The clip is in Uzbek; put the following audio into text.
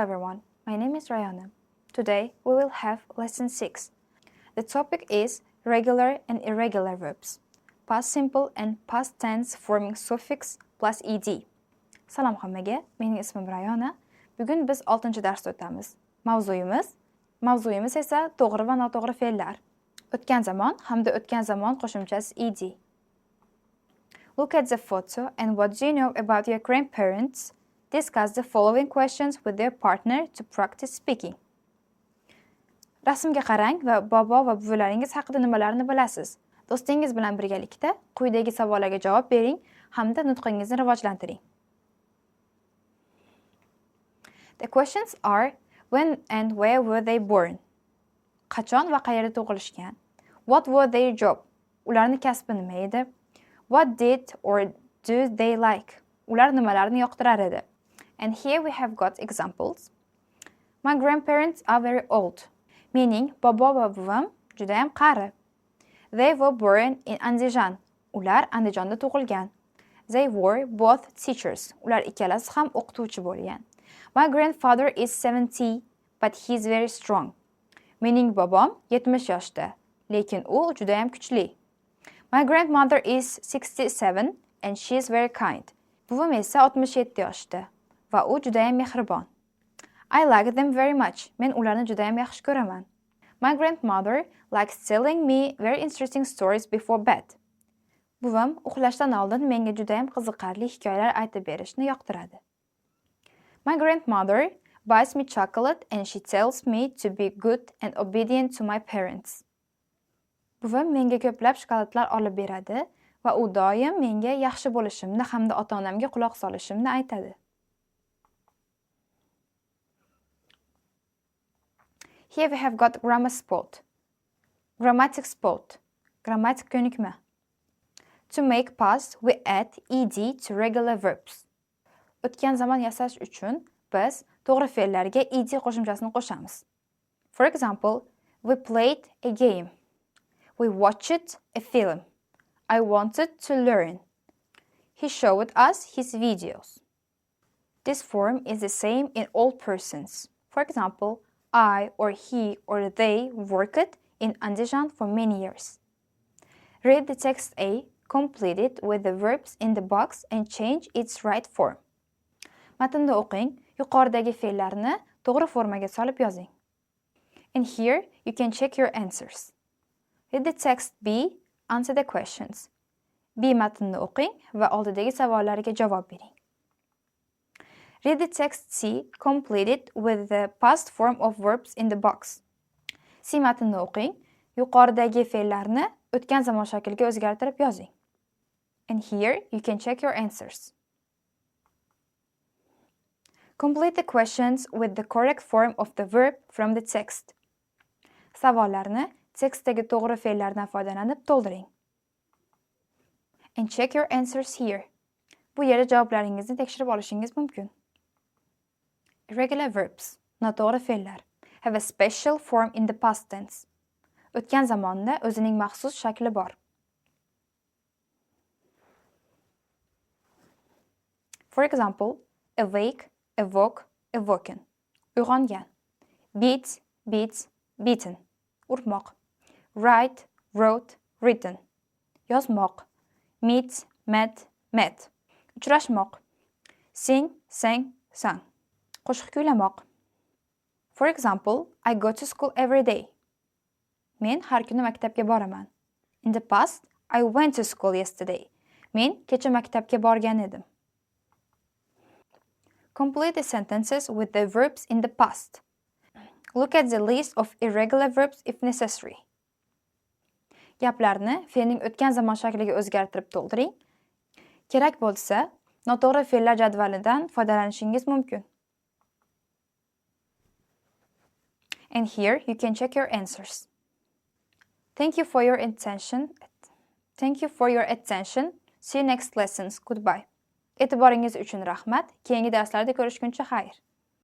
everyone, my name is Rayana. Today we will have lesson 6. The topic is regular and irregular verbs, past simple and past tense forming suffix plus ed. Salom hammaga, mening ismim Rayana. Bugun biz 6-chi darsda o'tamiz. Mavzuyimiz esa to'g'ri va noto'g'ri fe'llar. O'tgan zamon hamda o'tgan zamon qo'shimchasi ed. Look at the photo and what do you know about your grandparents? Discuss the following questions with their partner to practice speaking. Rasmga qarang va bobo va buvalaringiz haqida nimalarni bilasiz? Do'stingiz bilan birgalikda quyidagi savollarga javob bering hamda nutqingizni rivojlantiring. The questions are: when and where were they born? Qachon va qayerda tug'ilishgan? What were their job? Ularning kasbi nima edi? What did or do they like? Ular nimalarni yoqtirar edi? And here we have got examples. My grandparents are very old. Meaning, bobo va buvam judayam qari. They were born in Andijan. Ular Andijonda tug'ilgan. They were both teachers. Ular ikkalasi ham o'qituvchi bo'lgan. My grandfather is 70, but he's very strong. Meaning, bobom 70 yoshda, lekin u judayam kuchli. My grandmother is 67 and she is very kind. Buvam esa 67 yoshda va u judayam mehribon. I like them very much. Men ularni judayam yaxshi ko'raman. My grandmother likes telling me very interesting stories before bed. Buvam uxlashdan oldin menga judayam qiziqarli hikoyalar aytib berishni yoqtiradi. My grandmother buys me chocolate and she tells me to be good and obedient to my parents. Buvam menga ko'plab shokoladlar olib beradi va u doim menga yaxshi bo'lishimni hamda ota-onamga quloq solishimni aytadi. Here we have got grammar spot. Grammatic spot. Grammatik ko'nikma. To make past, we add ed to regular verbs. O'tgan zamon yasash uchun biz to'g'ri fe'llarga ed qo'shimchasini qo'shamiz. For example, we played a game. We watched a film. I wanted to learn. He showed us his videos. This form is the same in all persons. For example, I or he or they worked in Andijan for many years. Read the text A, complete it with the verbs in the box and change its right form. Matnni o'qing, yuqoridagi fe'llarni to'g'ri formaga solib yozing. And here you can check your answers. Read the text B, answer the questions. B matnni o'qing va oldidagi savollarga javob bering. Read the text C, complete it with the past form of verbs in the box. C matnni o'qing, yuqoridagi fe'llarni o'tgan zamon shakliga o'zgartirib yozing. And here you can check your answers. Complete the questions with the correct form of the verb from the text. Savollarni tekstdagi to'g'ri fe'llardan foydalanib to'ldiring. And check your answers here. Bu yerda javoblaringizni tekshirib olishingiz mumkin. Irregular verbs, noto'g'ri fe'llar, have a special form in the past tense. O'tgan zamonda o'zining maxsus shakli bor. For example, awake, awoke, awoken. Uyg'ongan. Beat, beats, beaten. Urmoq. Write, wrote, written. Yozmoq. Meet, met, met. Uchrashmoq. Sing, sang, sang. Qo'shiq kuylamoq. For example, I go to school every day. Men har kuni maktabga boraman. In the past, I went to school yesterday. Men kecha maktabga borgan edim. Complete the sentences with the verbs in the past. Look at the list of irregular verbs if necessary. Gaplarni fe'lning o'tgan zamon shakliga o'zgartirib to'ldiring. Kerak bo'lsa, noto'g'ri fe'llar jadvalidan foydalanishingiz mumkin. And here you can check your answers. Thank you for your attention. See you next lessons. Goodbye. E'tiboringiz uchun rahmat. Keyingi darslarda ko'rishguncha xayr.